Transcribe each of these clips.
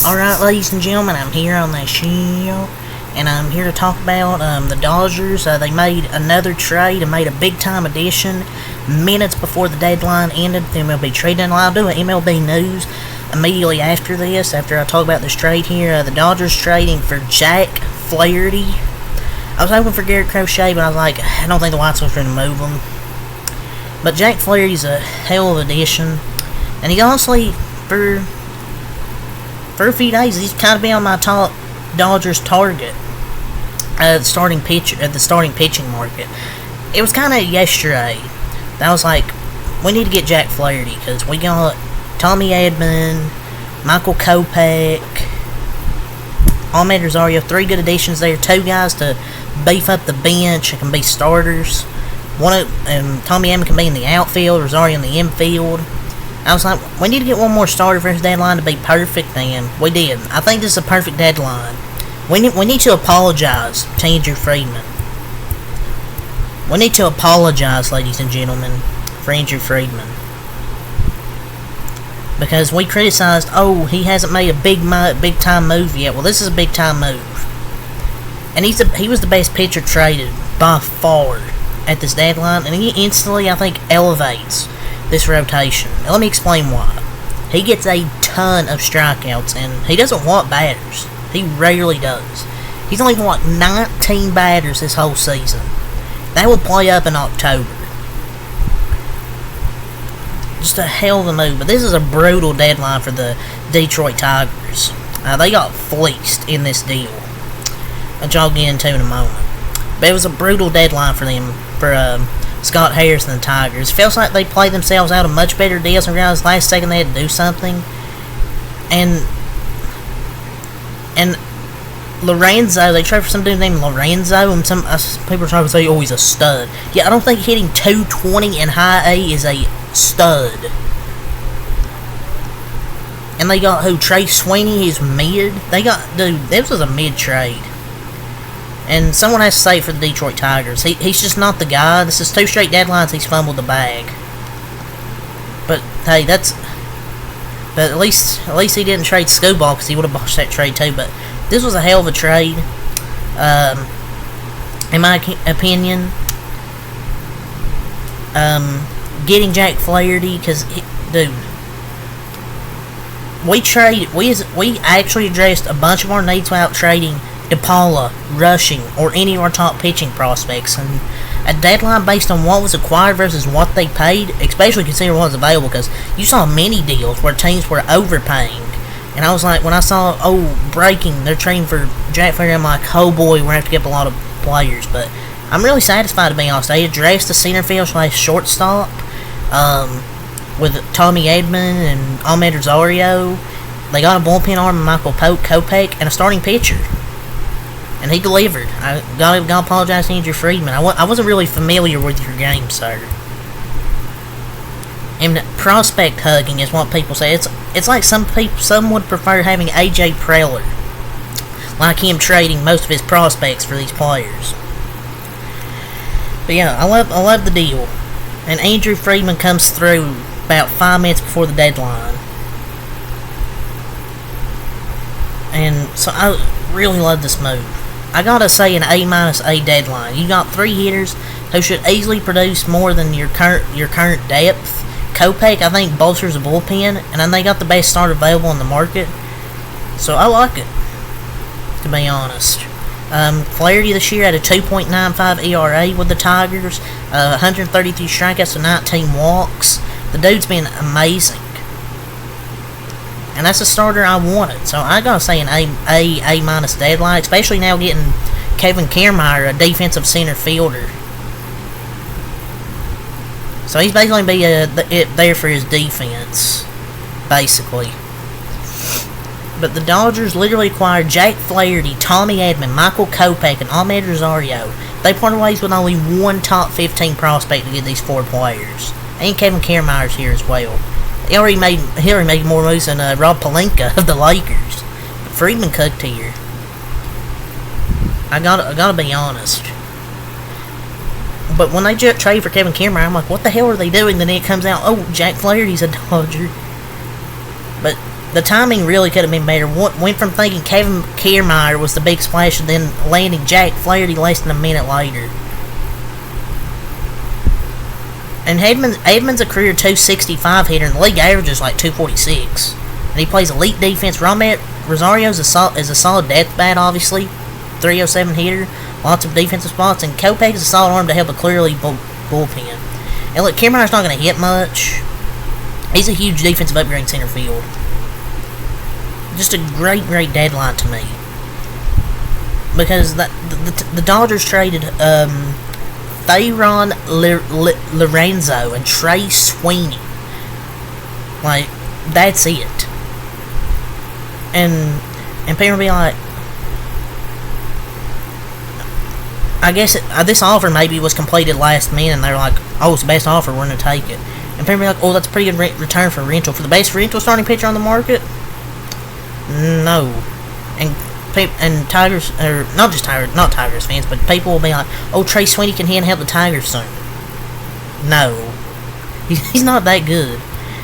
Alright, ladies and gentlemen, I'm here on the show, and I'm here to talk about the Dodgers. They made another trade and made a big-time addition minutes before the deadline ended. The MLB trade deadline. I'll do an MLB news immediately after this, after I talk about this trade here. The Dodgers trading for Jack Flaherty. I was hoping for Garrett Crochet, but I was like, I don't think the White Sox are going to move him. But Jack Flaherty's a hell of an addition, and he honestly, for a few days, he's kind of been on my top Dodgers target at the starting pitching market. It was kind of yesterday that I was like, we need to get Jack Flaherty because we got Tommy Edman, Michael Kopech, Ahmed Rosario, 3 good additions there, 2 guys to beef up the bench and can be starters. Tommy Edman can be in the outfield, Rosario in the infield. I was like, we need to get one more starter for his deadline to be perfect, and we did. I think this is a perfect deadline. We need to apologize to Andrew Friedman. We need to apologize, ladies and gentlemen, for Andrew Friedman. Because we criticized, he hasn't made a big-time move yet. Well, this is a big-time move. And he was the best pitcher traded by far at this deadline, and he instantly, I think, elevates this rotation. Now, let me explain why. He gets a ton of strikeouts, and he doesn't want batters. He rarely does. He's only walked 19 batters this whole season. That will play up in October. Just a hell of a move, but this is a brutal deadline for the Detroit Tigers. They got fleeced in this deal, which I'll get into in a moment. But it was a brutal deadline for them, for Scott Harris and the Tigers. It feels like they played themselves out of much better deals and realized last second they had to do something. And Lorenzo, they traded for some dude named Lorenzo, and some people are trying to say, he's a stud. Yeah, I don't think hitting 220 in high A is a stud. And they got Trey Sweeney, he's mid. This was a mid trade. And someone has to say it for the Detroit Tigers. He's just not the guy. This is 2 straight deadlines he's fumbled the bag. But hey, but at least he didn't trade Scoball, because he would have botched that trade too. But this was a hell of a trade, in my opinion. Getting Jack Flaherty, because dude, we actually addressed a bunch of our needs without trading DePaula, Rushing, or any of our top pitching prospects, and a deadline based on what was acquired versus what they paid, especially considering what was available, because you saw many deals where teams were overpaying, and I was like, when I saw, breaking, they're trading for Jack Flaherty, I'm like, oh boy, we're going to have to get up a lot of players, but I'm really satisfied, to be honest. They addressed the center field / shortstop, with Tommy Edman and Ahmed Rosario. They got a bullpen arm, Michael Kopech, and a starting pitcher. And he delivered. I gotta apologize to Andrew Friedman. I wasn't really familiar with your game, sir. And prospect hugging is what people say. It's like some would prefer having AJ Preller, like him trading most of his prospects for these players. But yeah, I love the deal. And Andrew Friedman comes through about 5 minutes before the deadline. And so I really love this move. I gotta say, an A- deadline. You got 3 hitters who should easily produce more than your current depth. Kopech, I think, bolsters the bullpen, and then they got the best starter available in the market. So I like it, to be honest. Flaherty this year had a 2.95 ERA with the Tigers, 133 strikeouts to 19 walks. The dude's been amazing. And that's a starter I wanted. So I gotta say an A- deadline, especially now getting Kevin Kiermaier, a defensive center fielder. So he's basically be there for his defense, basically. But the Dodgers literally acquired Jack Flaherty, Tommy Edman, Michael Kopech, and Ahmed Rosario. They parted ways with only one top 15 prospect to get these 4 players. And Kevin Kiermaier's here as well. He already made more moves than Rob Pelinka of the Lakers. But Friedman cooked here. I gotta be honest. But when they trade for Kevin Kiermaier, I'm like, what the hell are they doing? Then it comes out, Jack Flaherty's a Dodger. But the timing really could have been better. Went from thinking Kevin Kiermaier was the big splash, and then landing Jack Flaherty less than a minute later. And Edmonds a career 265 hitter, and the league average is like 246. And he plays elite defense. Rosario is a solid death bat, obviously. 307 hitter, lots of defensive spots, and Kopech is a solid arm to help a clearly bullpen. And look, Kiermaier's not going to hit much. He's a huge defensive upgrade in center field. Just a great deadline to me. Because the Dodgers traded Theron Lorenzo and Trey Sweeney. Like, that's it. And people be like, I guess this offer maybe was completed last minute, and they're like, oh, it's the best offer, we're going to take it. And people be like, oh, that's a pretty good return for rental. For the best rental starting pitcher on the market? No. And Tigers, or not Tigers fans, but people will be like, oh, Trey Sweeney can hit and help the Tigers soon. No. He's not that good.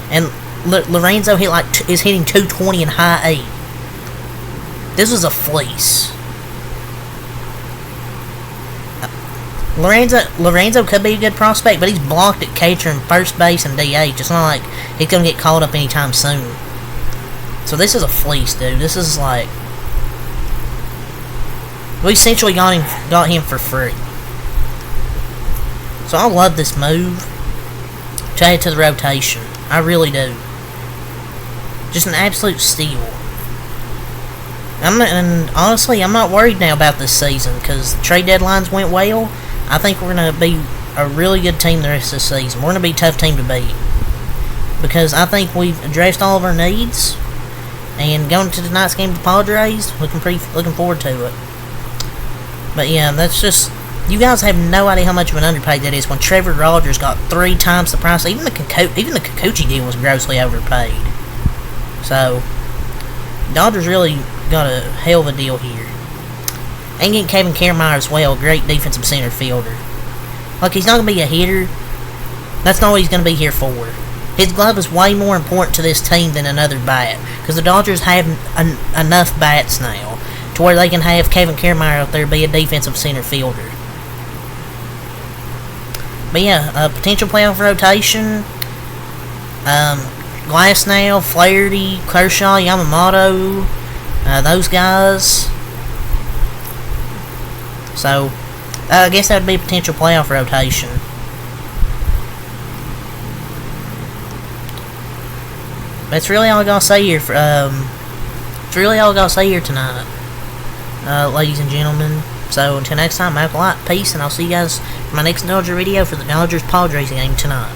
And Lorenzo is hitting 220 in high 8. This was a fleece. Lorenzo could be a good prospect, but he's blocked at catcher and first base and DH. It's not like he's going to get called up anytime soon. So this is a fleece, dude. This is like, we essentially got him for free. So I love this move to add to the rotation. I really do. Just an absolute steal. And honestly, I'm not worried now about this season because the trade deadlines went well. I think we're going to be a really good team the rest of the season. We're going to be a tough team to beat because I think we've addressed all of our needs. And going to tonight's game with the Padres, looking forward to it. But yeah, that's just, you guys have no idea how much of an underpaid that is when Trevor Rogers got 3 times the price. Even the Kikuchi deal was grossly overpaid. So, Dodgers really got a hell of a deal here. And getting Kevin Kiermaier as well, great defensive center fielder. Like, he's not going to be a hitter. That's not what he's going to be here for. His glove is way more important to this team than another bat. Because the Dodgers have enough bats now to where they can have Kevin Kiermaier out there be a defensive center fielder. But yeah, potential playoff rotation. Glasnow, Flaherty, Kershaw, Yamamoto, those guys. So, I guess that would be a potential playoff rotation. That's really all I gotta say here. It's really all I gotta say here tonight, ladies and gentlemen. So until next time, have a lot, peace, and I'll see you guys for my next Dodger video for the Dodgers Padres game tonight.